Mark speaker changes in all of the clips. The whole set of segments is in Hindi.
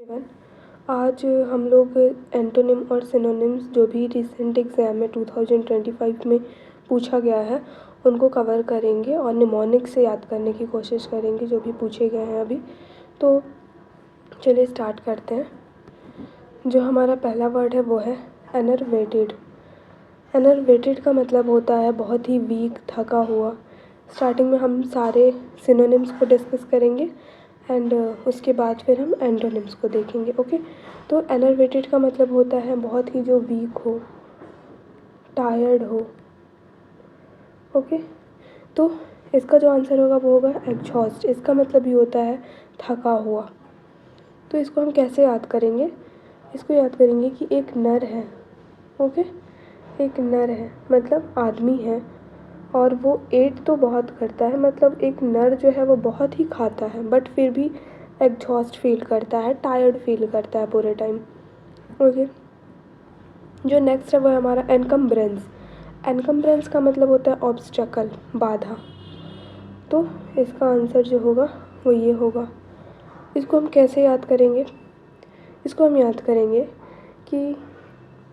Speaker 1: एवरीवन, आज हम लोग एंटोनिम और सिनोनिम्स जो भी रिसेंट एग्ज़ाम में 2025 में पूछा गया है उनको कवर करेंगे और निमोनिक से याद करने की कोशिश करेंगे जो भी पूछे गए हैं अभी। तो चलिए स्टार्ट करते हैं। जो हमारा पहला वर्ड है वो है एनर्वेटेड। एनर्वेटेड का मतलब होता है बहुत ही वीक, थका हुआ। स्टार्टिंग में हम सारे सिनोनिम्स को डिस्कस करेंगे एंड उसके बाद फिर हम एंटोनिम्स को देखेंगे। ओके, तो एनर्वेटेड का मतलब होता है बहुत ही जो वीक हो, टायर्ड हो। ओके, तो इसका जो आंसर होगा वो होगा एग्जॉस्ट। इसका मतलब भी होता है थका हुआ। तो इसको हम कैसे याद करेंगे? इसको याद करेंगे कि एक नर है। ओके, एक नर है मतलब आदमी है और वो एट तो बहुत करता है, मतलब एक नर जो है वो बहुत ही खाता है बट फिर भी एग्जॉस्ट फील करता है, टायर्ड फील करता है पूरे टाइम। ओके, जो नेक्स्ट है वो है हमारा एनकम्ब्रेंस। एनकम्ब्रेंस का मतलब होता है ऑब्स्टकल, बाधा। तो इसका आंसर जो होगा वो ये होगा। इसको हम कैसे याद करेंगे? इसको हम याद करेंगे कि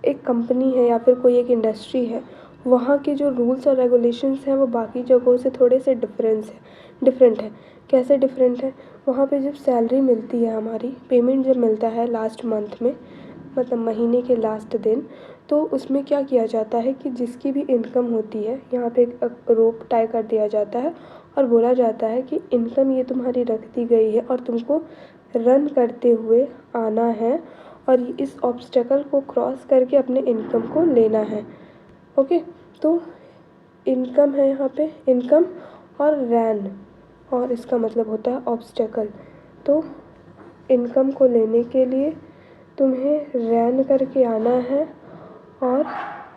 Speaker 1: एक कंपनी है या फिर कोई एक इंडस्ट्री है, वहाँ के जो रूल्स और रेगुलेशंस हैं वो बाकी जगहों से थोड़े से डिफरेंट है। कैसे डिफरेंट है? वहाँ पे जब सैलरी मिलती है, हमारी पेमेंट जब मिलता है लास्ट मंथ में, मतलब महीने के लास्ट दिन, तो उसमें क्या किया जाता है कि जिसकी भी इनकम होती है यहाँ पे एक रोप टाई कर दिया जाता है और बोला जाता है कि इनकम ये तुम्हारी रख दी गई है और तुमको रन करते हुए आना है और इस ऑब्स्टेकल को क्रॉस करके अपने इनकम को लेना है। ओके, तो इनकम है यहाँ पे, इनकम और रैन, और इसका मतलब होता है ऑब्स्टेकल। तो इनकम को लेने के लिए तुम्हें रैन करके आना है और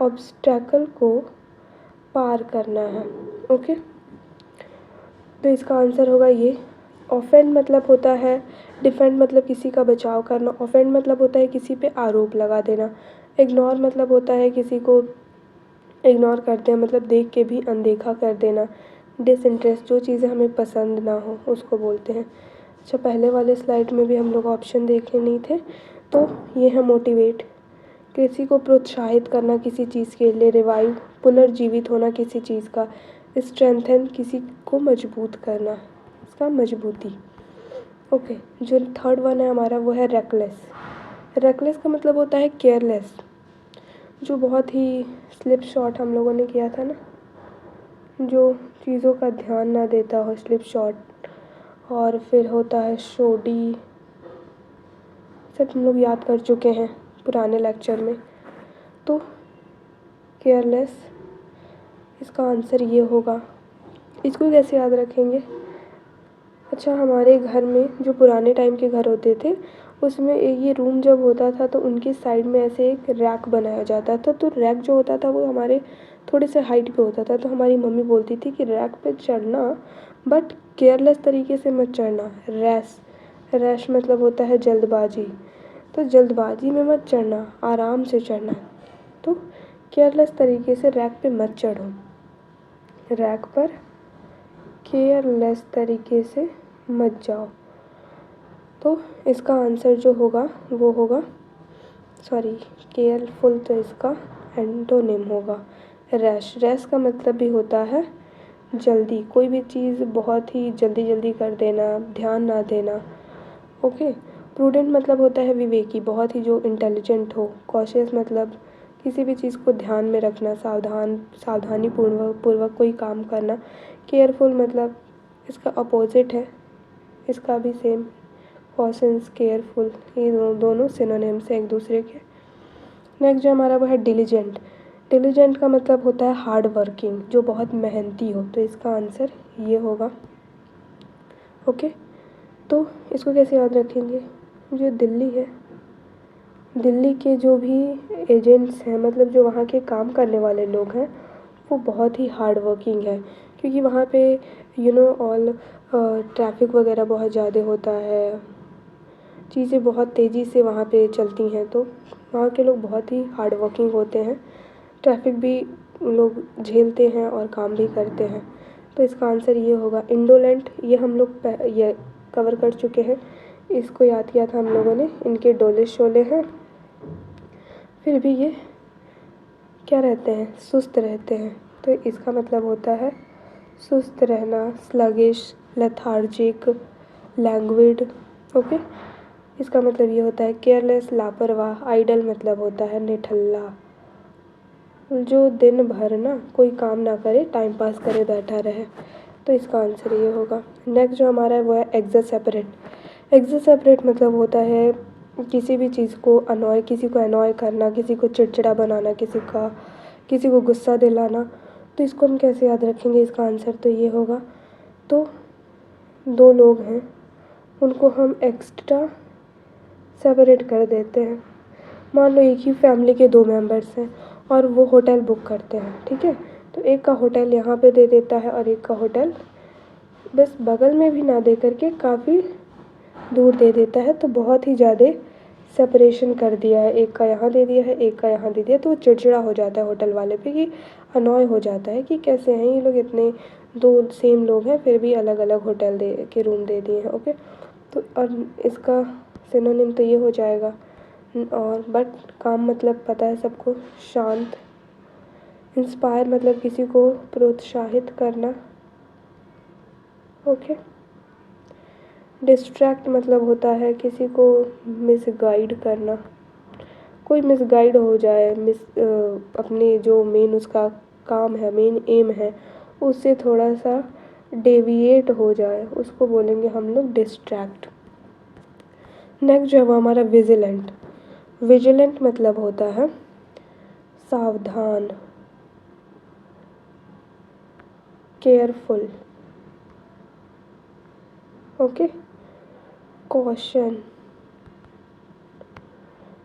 Speaker 1: ऑब्स्टेकल को पार करना है। ओके, तो इसका आंसर होगा ये। ऑफेंड मतलब होता है, डिफेंड मतलब किसी का बचाव करना। ऑफेंड मतलब होता है किसी पे आरोप लगा देना। इग्नोर मतलब होता है किसी को इग्नोर करते हैं, मतलब देख के भी अनदेखा कर देना। डिसइंटरेस्ट, जो चीज़ें हमें पसंद ना हो उसको बोलते हैं। अच्छा, पहले वाले स्लाइड में भी हम लोग ऑप्शन देखे नहीं थे, तो ये है मोटिवेट, किसी को प्रोत्साहित करना किसी चीज़ के लिए। रिवाइव, पुनर्जीवित होना किसी चीज़ का। स्ट्रेंथन, किसी को मजबूत करना, इसका मजबूती। ओके, जो थर्ड वन है हमारा वो है रेकलेस। रेकलेस का मतलब होता है केयरलेस, जो बहुत ही स्लिप शॉट हम लोगों ने किया था ना, जो चीज़ों का ध्यान ना देता हो, स्लिप शॉट। और फिर होता है शोडी, सब हम लोग याद कर चुके हैं पुराने लेक्चर में। तो केयरलेस, इसका आंसर ये होगा। इसको कैसे याद रखेंगे? अच्छा, हमारे घर में जो पुराने टाइम के घर होते थे उसमें ये रूम जब होता था तो उनकी साइड में ऐसे एक रैक बनाया जाता था। तो रैक जो होता था वो हमारे थोड़े से हाइट पे होता था, तो हमारी मम्मी बोलती थी कि रैक पे चढ़ना बट केयरलेस तरीके से मत चढ़ना। रैश मतलब होता है जल्दबाजी, तो जल्दबाजी में मत चढ़ना, आराम से चढ़ना। तो केयरलेस तरीके से रैक पे मत चढ़ो, रैक पर केयरलेस तरीके से मत जाओ। तो इसका आंसर जो होगा वो होगा, सॉरी, केयरफुल, तो इसका एंटोनिम होगा रैश। रैश का मतलब भी होता है जल्दी, कोई भी चीज़ बहुत ही जल्दी जल्दी कर देना, ध्यान ना देना। ओके, प्रूडेंट मतलब होता है विवेकी, बहुत ही जो इंटेलिजेंट हो। कॉशियस मतलब किसी भी चीज़ को ध्यान में रखना, सावधानी पूर्वक कोई काम करना। केयरफुल मतलब इसका अपोजिट है, इसका भी सेम, कॉशंस, केयरफुल, ये दोनों सिनोनिम्स हैं एक दूसरे के। नेक्स्ट जो हमारा वो है डिलीजेंट। डिलीजेंट का मतलब होता है हार्ड वर्किंग, जो बहुत मेहनती हो। तो इसका आंसर ये होगा। ओके, तो इसको कैसे याद रखेंगे? जो दिल्ली है, दिल्ली के जो भी एजेंट्स हैं, मतलब जो वहाँ के काम करने वाले लोग हैं, वो बहुत ही हार्ड वर्किंग है, क्योंकि वहाँ पे ऑल ट्रैफिक वगैरह बहुत ज़्यादा होता है, चीज़ें बहुत तेज़ी से वहाँ पे चलती हैं, तो वहाँ के लोग बहुत ही हार्ड वर्किंग होते हैं। ट्रैफिक भी लोग झेलते हैं और काम भी करते हैं। तो इसका आंसर ये होगा। इंडोलेंट, ये हम लोग ये कवर कर चुके हैं इसको याद किया था हम लोगों ने, इनके डोले शोले हैं, फिर भी ये क्या रहते हैं, सुस्त रहते हैं। तो इसका मतलब होता है सुस्त रहना, स्लगिश, लेथार्जिक, लैंग्विड। ओके, इसका मतलब ये होता है केयरलेस, लापरवाह। आइडल मतलब होता है निठल्ला, जो दिन भर ना कोई काम ना करे, टाइम पास करे बैठा रहे। तो इसका आंसर ये होगा। नेक्स्ट जो हमारा है वो है एग्जैस्परेट। एग्जैस्परेट मतलब होता है किसी भी चीज़ को अनॉय, किसी को अनॉय करना, किसी को चिड़चिड़ा बनाना, किसी को गुस्सा दिलाना। तो इसको हम कैसे याद रखेंगे, इसका आंसर तो ये होगा। तो दो लोग हैं, उनको हम एक्स्ट्रा सेपरेट कर देते हैं। मान लो एक ही फैमिली के दो मेंबर्स हैं और वो होटल बुक करते हैं, ठीक है। तो एक का होटल यहाँ पे दे देता है और एक का होटल बस बगल में भी ना दे करके काफ़ी दूर दे देता है। तो बहुत ही ज़्यादा सेपरेशन कर दिया है, एक का यहाँ दे दिया है, एक का यहाँ दे दिया। तो वो चिड़चिड़ा हो जाता है होटल वाले पे, कि अनॉय हो जाता है कि कैसे हैं ये लोग, इतने दो सेम लोग हैं फिर भी अलग अलग होटल दे के रूम दे दिए हैं। ओके, तो और इसका सिनोनिम तो ये हो जाएगा। और बट काम मतलब पता है सबको, शांत। इंस्पायर मतलब किसी को प्रोत्साहित करना। ओके, डिस्ट्रैक्ट मतलब होता है किसी को मिसगाइड करना, कोई मिसगाइड हो जाए, अपने जो मेन उसका काम है, मेन एम है, उससे थोड़ा सा डेविएट हो जाए, उसको बोलेंगे हम लोग डिस्ट्रैक्ट। नेक्स्ट जो है वो हमारा विजिलेंट। विजिलेंट मतलब होता है सावधान, केयरफुल। Okay, caution.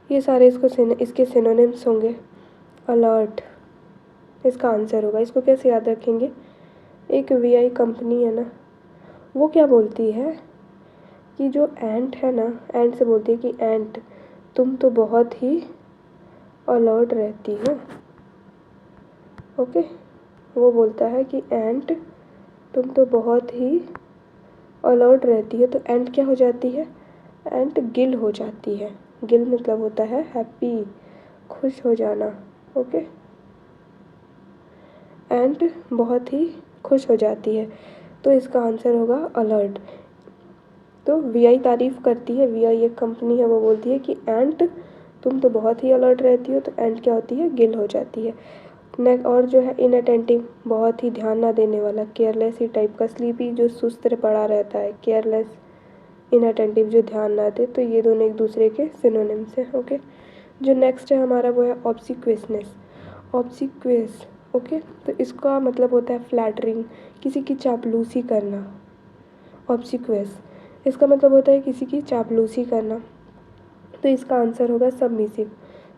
Speaker 1: ये सारे इसके सिनोनिम्स होंगे। अलर्ट इसका आंसर होगा। इसको कैसे याद रखेंगे, एक वीआई कंपनी है ना, वो क्या बोलती है कि जो एंट है ना, एंट से बोलती है कि एंट तुम तो बहुत ही अलर्ट रहती हो। ओके, वो बोलता है कि एंट तुम तो बहुत ही अलर्ट रहती है। तो एंट क्या हो जाती है, एंट गिल हो जाती है। गिल मतलब होता है हैप्पी, खुश हो जाना। ओके, एंट बहुत ही खुश हो जाती है। तो इसका आंसर होगा अलर्ट। तो वीआई तारीफ़ करती है, वीआई एक कंपनी है, वो बोलती है कि एंट तुम तो बहुत ही अलर्ट रहती हो। तो एंट क्या होती है, गिल हो जाती है। नेक्स्ट और जो है इनअटेंटिव, बहुत ही ध्यान ना देने वाला, केयरलेस ही टाइप का। स्लीपी जो सुस्त पड़ा रहता है, केयरलेस, इनअटेंटिव जो ध्यान ना दे। तो ये दोनों एक दूसरे के सिनोनिम्स हैं। ओके, जो नेक्स्ट है हमारा वो है ऑब्सिक्वेसनेस। ऑब्सिक्वेस, ओके, तो इसका मतलब होता है फ्लैटरिंग, किसी की चापलूसी करना। ऑब्सिक्वेस इसका मतलब होता है किसी की चापलूसी करना। तो इसका आंसर होगा सबमिसिव।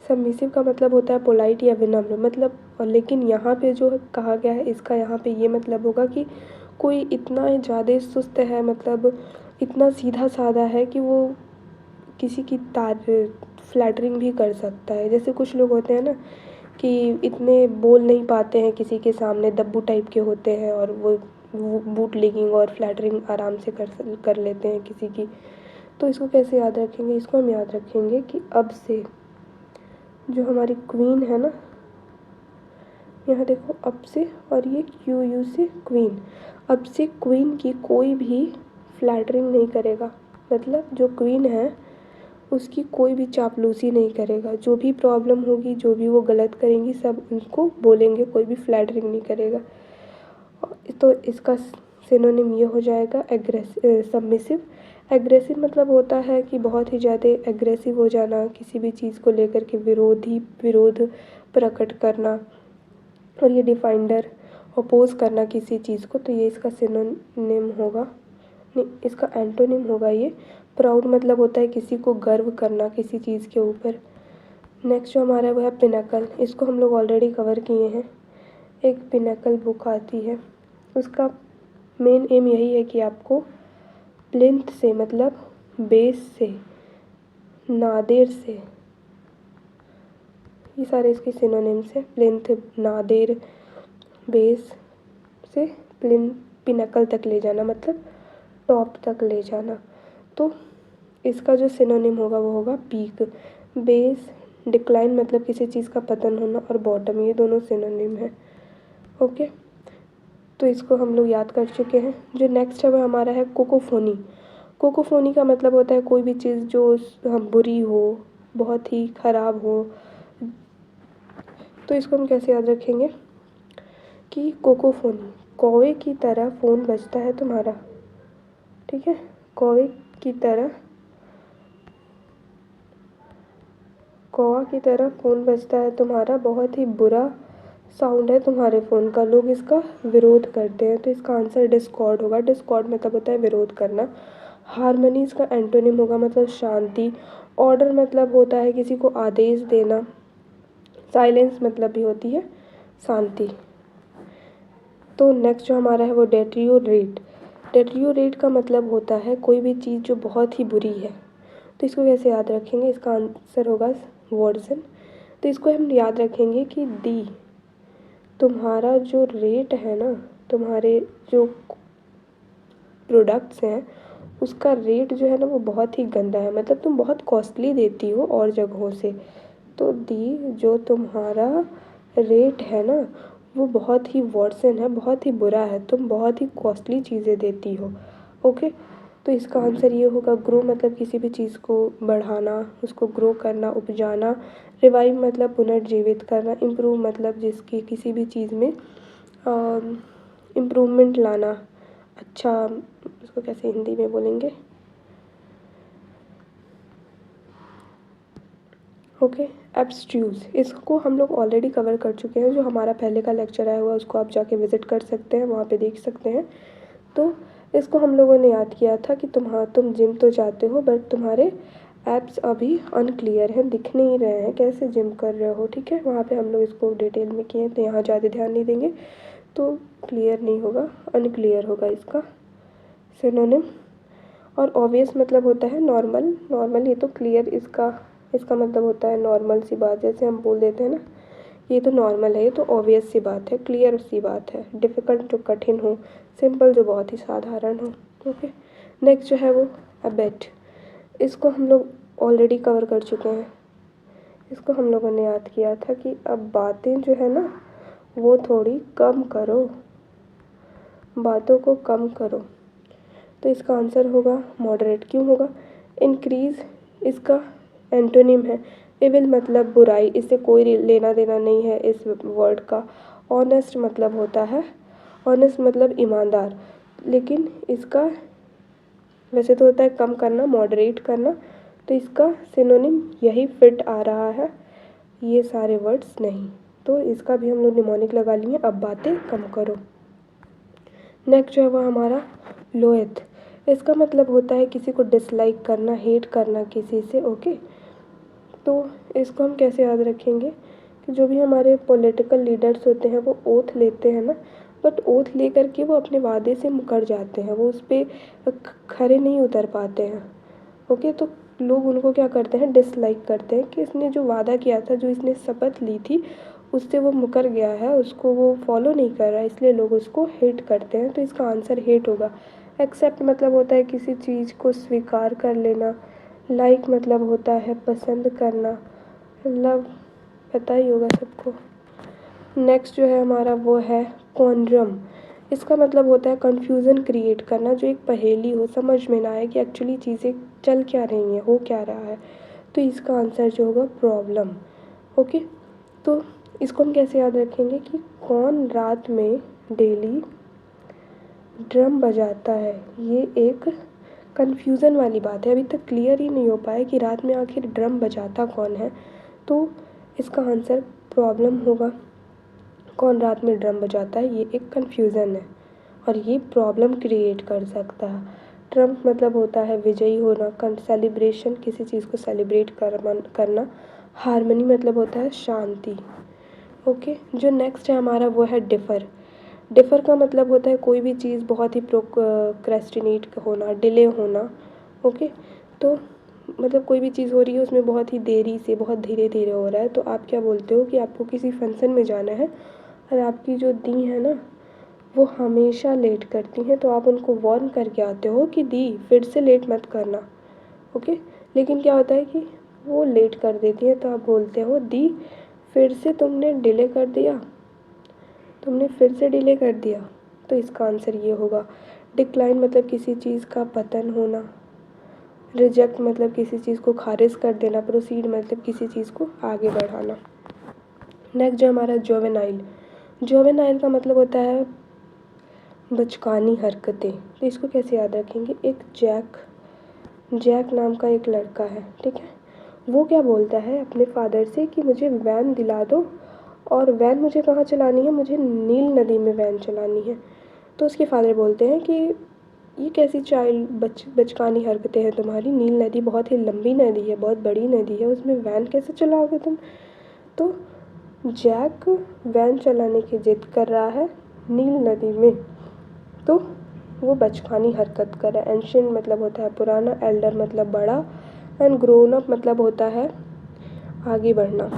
Speaker 1: सबमिसिव का मतलब होता है पोलाइट या विनम्र, मतलब। और लेकिन यहाँ पे जो कहा गया है, इसका यहाँ पे ये मतलब होगा कि कोई इतना ज़्यादा सुस्त है, मतलब इतना सीधा साधा है कि वो किसी की फ्लैटरिंग भी कर सकता है। जैसे कुछ लोग होते हैं ना कि इतने बोल नहीं पाते हैं किसी के सामने, दब्बू टाइप के होते हैं, और वो बूट लीगिंग और फ्लैटरिंग आराम से कर लेते हैं किसी की। तो इसको कैसे याद रखेंगे, इसको हम याद रखेंगे कि अब से जो हमारी क्वीन है ना, यहाँ देखो अब से, और ये क्यू यू से क्वीन, अब से क्वीन की कोई भी फ्लैटरिंग नहीं करेगा। मतलब जो क्वीन है उसकी कोई भी चापलूसी नहीं करेगा। जो भी प्रॉब्लम होगी, जो भी वो गलत करेंगी, सब उनको बोलेंगे, कोई भी फ्लैटरिंग नहीं करेगा। तो इसका सिनोनिम ये हो जाएगा सबमिसिव। एग्रेसिव मतलब होता है कि बहुत ही ज़्यादा एग्रेसिव हो जाना, किसी भी चीज़ को लेकर के विरोध प्रकट करना। और ये डिफाइंडर, अपोज करना किसी चीज़ को। तो ये इसका सिनोनिम होगा, नहीं इसका एंटोनिम होगा ये। प्राउड मतलब होता है किसी को गर्व करना किसी चीज़ के ऊपर। नेक्स्ट जो हमारा है वो है पिनकल। इसको हम लोग ऑलरेडी कवर किए हैं। एक पिनकल बुक आती है, उसका मेन एम यही है कि आपको प्लिंथ से, मतलब बेस से, नादेर से, ये सारे इसके सिनोनिम्स हैं। प्लिंथ, नादेर, बेस से पिनकल तक ले जाना, मतलब टॉप तक ले जाना। तो इसका जो सिनोनिम होगा वो होगा पीक। बेस, डिक्लाइन मतलब किसी चीज़ का पतन होना, और बॉटम, ये दोनों सिनोनिम है। ओके, तो इसको हम लोग याद कर चुके हैं। जो नेक्स्ट है वो हमारा है कोकोफोनी। कोकोफोनी का मतलब होता है कोई भी चीज़ जो बुरी हो, बहुत ही ख़राब हो। तो इसको हम कैसे याद रखेंगे कि कोकोफोनी, कौवे की तरह फ़ोन बजता है तुम्हारा। ठीक है, कौवा की तरह फ़ोन बजता है तुम्हारा, बहुत ही बुरा साउंड है तुम्हारे फ़ोन का, लोग इसका विरोध करते हैं। तो इसका आंसर डिस्कॉर्ड होगा। डिस्कॉर्ड मतलब होता है विरोध करना। हारमोनी इसका एंटोनिम होगा, मतलब शांति। ऑर्डर मतलब होता है किसी को आदेश देना। साइलेंस मतलब भी होती है शांति। तो नेक्स्ट जो हमारा है वो डेट्रियोरेट। डेट्रियोरेट का मतलब होता है कोई भी चीज़ जो बहुत ही बुरी है। तो इसको कैसे याद रखेंगे, इसका आंसर होगा वर्डसन। तो इसको हम याद रखेंगे कि दी, तुम्हारा जो रेट है ना, तुम्हारे जो प्रोडक्ट्स हैं उसका रेट जो है ना वो बहुत ही गंदा है, मतलब तुम बहुत कॉस्टली देती हो और जगहों से। तो दी, जो तुम्हारा रेट है ना वो बहुत ही वर्सन है, बहुत ही बुरा है, तुम बहुत ही कॉस्टली चीज़ें देती हो। ओके, तो इसका आंसर ये होगा ग्रो, मतलब किसी भी चीज़ को बढ़ाना, उसको ग्रो करना, उपजाना। रिवाइव मतलब पुनर्जीवित करना। इम्प्रूव मतलब जिसकी किसी भी चीज़ में इम्प्रूवमेंट लाना। अच्छा, उसको कैसे हिंदी में बोलेंगे, ओके, एब्स्ट्यूज़। इसको हम लोग ऑलरेडी कवर कर चुके हैं, जो हमारा पहले का लेक्चर आया हुआ है उसको आप जाके विज़िट कर सकते हैं, वहाँ पे देख सकते हैं। तो इसको हम लोगों ने याद किया था कि तुम जिम तो जाते हो बट तुम्हारे एब्स अभी अनक्लियर हैं, दिख नहीं रहे हैं, कैसे जिम कर रहे हो। ठीक है, वहाँ पे हम लोग इसको डिटेल में किए, तो यहाँ ज़्यादा ध्यान नहीं देंगे। तो क्लियर नहीं होगा, अनक्लियर होगा इसका सिनोनिम। और ऑब्वियस मतलब होता है नॉर्मल। नॉर्मल, ये तो क्लियर, इसका मतलब होता है नॉर्मल सी बात, जैसे हम बोल देते हैं ना ये तो नॉर्मल है, ये तो ऑब्वियस सी बात है, क्लियर सी बात है। डिफ़िकल्ट जो कठिन हो, सिंपल जो बहुत ही साधारण हो। ओके, नेक्स्ट जो है वो अबेट। इसको हम लोग ऑलरेडी कवर कर चुके हैं। इसको हम लोगों ने याद किया था कि अब बातें जो है ना वो थोड़ी कम करो, बातों को कम करो। तो इसका आंसर होगा मॉडरेट। क्यों होगा, इंक्रीज़ इसका एंटोनिम है। इविल मतलब बुराई, इससे कोई लेना देना नहीं है इस वर्ड का। ऑनेस्ट मतलब होता है, ऑनेस्ट मतलब ईमानदार, लेकिन इसका वैसे तो होता है कम करना, मॉडरेट करना। तो इसका सिनोनिम यही फिट आ रहा है, ये सारे वर्ड्स नहीं। तो इसका भी हम लोग निमोनिक लगा लिए, अब बातें कम करो। नेक्स्ट जो है वो हमारा लोएथ। इसका मतलब होता है किसी को डिसलाइक करना, हेट करना किसी से। ओके, तो इसको हम कैसे याद रखेंगे कि जो भी हमारे पॉलिटिकल लीडर्स होते हैं वो ओथ लेते हैं ना, बट ओथ लेकर के वो अपने वादे से मुकर जाते हैं, वो उस पर खरे नहीं उतर पाते हैं। ओके, तो लोग उनको क्या करते हैं, डिसलाइक करते हैं कि इसने जो वादा किया था, जो इसने शपथ ली थी उससे वो मुकर गया है, उसको वो फॉलो नहीं कर रहा है, इसलिए लोग उसको हेट करते हैं। तो इसका आंसर हेट होगा। एक्सेप्ट मतलब होता है किसी चीज़ को स्वीकार कर लेना। लाइक मतलब होता है पसंद करना। लव पता ही होगा सबको। नेक्स्ट जो है हमारा वो है कॉन्ड्रम। इसका मतलब होता है कन्फ्यूज़न क्रिएट करना, जो एक पहेली हो, समझ में ना आए कि एक्चुअली चीज़ें चल क्या रही हैं, हो क्या रहा है। तो इसका आंसर जो होगा प्रॉब्लम। ओके, तो इसको हम कैसे याद रखेंगे कि कौन रात में डेली ड्रम बजाता है। ये एक कन्फ्यूज़न वाली बात है, अभी तक क्लियर ही नहीं हो पाया कि रात में आखिर ड्रम बजाता कौन है। तो इसका आंसर प्रॉब्लम होगा। कौन रात में ड्रम बजाता है, ये एक कन्फ्यूज़न है और ये प्रॉब्लम क्रिएट कर सकता है। ट्रम्प मतलब होता है विजयी होना, सेलिब्रेशन किसी चीज़ को सेलिब्रेट करना। हारमनी मतलब होता है शांति। ओके, जो नेक्स्ट है हमारा वो है डिफ़र। डिफ़र का मतलब होता है कोई भी चीज़ बहुत ही प्रोक्रेस्टिनेट होना, डिले होना। ओके, तो मतलब कोई भी चीज़ हो रही है उसमें बहुत ही देरी से, बहुत धीरे धीरे हो रहा है। तो आप क्या बोलते हो कि आपको किसी फंक्शन में जाना है और आपकी जो दी है ना वो हमेशा लेट करती हैं, तो आप उनको वार्न करके आते हो कि दी फिर से लेट मत करना। ओके। लेकिन क्या होता है कि वो लेट कर देती है, तो आप बोलते हो दी, फिर से तुमने डिले कर दिया, तुमने फिर से डिले कर दिया। तो इसका आंसर ये होगा। डिक्लाइन मतलब किसी चीज़ का पतन होना, रिजेक्ट मतलब किसी चीज़ को खारिज कर देना, प्रोसीड मतलब किसी चीज़ को आगे बढ़ाना। नेक्स्ट जो हमारा जोवेनाइल, जोवेनाइल का मतलब होता है बचकानी हरकतें। तो इसको कैसे याद रखेंगे? एक जैक नाम का एक लड़का है, ठीक है। वो क्या बोलता है अपने फादर से कि मुझे वैन दिला दो, और वैन मुझे कहाँ चलानी है? मुझे नील नदी में वैन चलानी है। तो उसके फादर बोलते हैं कि ये कैसी बचकानी हरकतें हैं तुम्हारी? नील नदी बहुत ही लंबी नदी है, बहुत बड़ी नदी है, उसमें वैन कैसे चलाओगे तुम? तो जैक वैन चलाने की जिद कर रहा है नील नदी में, तो वो बचकानी हरकत कर रहा है। एंशिएंट मतलब होता है पुराना, एल्डर मतलब बड़ा, एंड ग्रोन अप मतलब होता है आगे बढ़ना,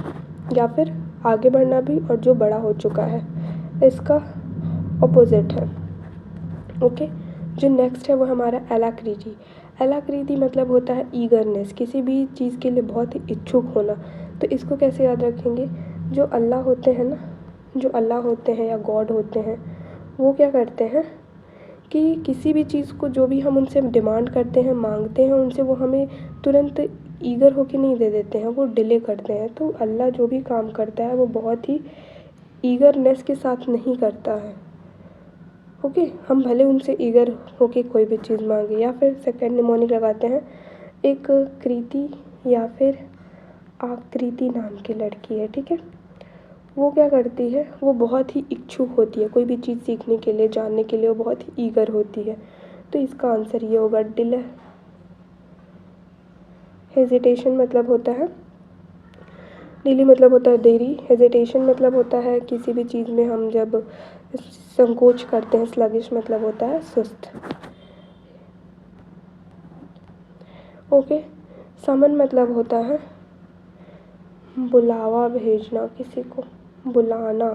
Speaker 1: या फिर आगे बढ़ना भी और जो बड़ा हो चुका है, इसका अपोजिट है। ओके। जो नेक्स्ट है वो हमारा एलाक्रिटी। एलाक्रिटी मतलब होता है ईगरनेस, किसी भी चीज़ के लिए बहुत ही इच्छुक होना। तो इसको कैसे याद रखेंगे? जो अल्लाह होते हैं ना, जो अल्लाह होते हैं या गॉड होते हैं, वो क्या करते हैं कि किसी भी चीज़ को जो भी हम उनसे डिमांड करते हैं, मांगते हैं उनसे, वो हमें तुरंत ईगर होके नहीं दे देते हैं, वो डिले करते हैं। तो अल्लाह जो भी काम करता है वो बहुत ही ईगरनेस के साथ नहीं करता है। ओके। हम भले उनसे ईगर होके कोई भी चीज़ मांगे। या फिर सेकंड निमोनिक लगाते हैं, एक कृति या फिर आकृति नाम की लड़की है, ठीक है। वो क्या करती है? वो बहुत ही इच्छुक होती है कोई भी चीज़ सीखने के लिए, जानने के लिए, वो बहुत ही ईगर होती है। तो इसका आंसर ये होगा डिले। हेजिटेशन मतलब होता है, डिले मतलब होता है देरी, हेजिटेशन मतलब होता है किसी भी चीज़ में हम जब संकोच करते हैं, स्लगिश मतलब होता है सुस्त। ओके। समन मतलब होता है बुलावा भेजना, किसी को बुलाना।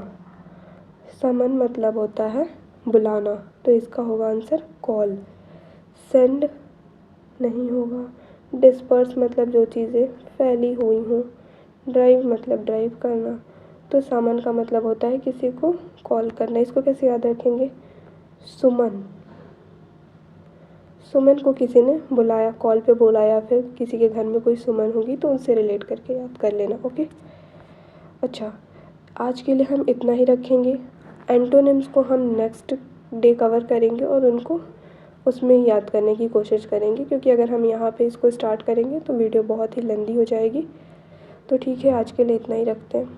Speaker 1: समन मतलब होता है बुलाना, तो इसका होगा आंसर कॉल। सेंड नहीं होगा। डिस्पर्स मतलब जो चीज़ें फैली हुई हों। ड्राइव मतलब ड्राइव करना। तो समन का मतलब होता है किसी को कॉल करना। इसको कैसे याद रखेंगे? सुमन, सुमन को किसी ने बुलाया, कॉल पे बोला, या फिर किसी के घर में कोई सुमन होगी तो उनसे रिलेट करके याद कर लेना। ओके। अच्छा, आज के लिए हम इतना ही रखेंगे। एंटोनिम्स को हम नेक्स्ट डे कवर करेंगे और उनको उसमें याद करने की कोशिश करेंगे, क्योंकि अगर हम यहाँ पे इसको स्टार्ट करेंगे तो वीडियो बहुत ही लंबी हो जाएगी। तो ठीक है, आज के लिए इतना ही रखते हैं।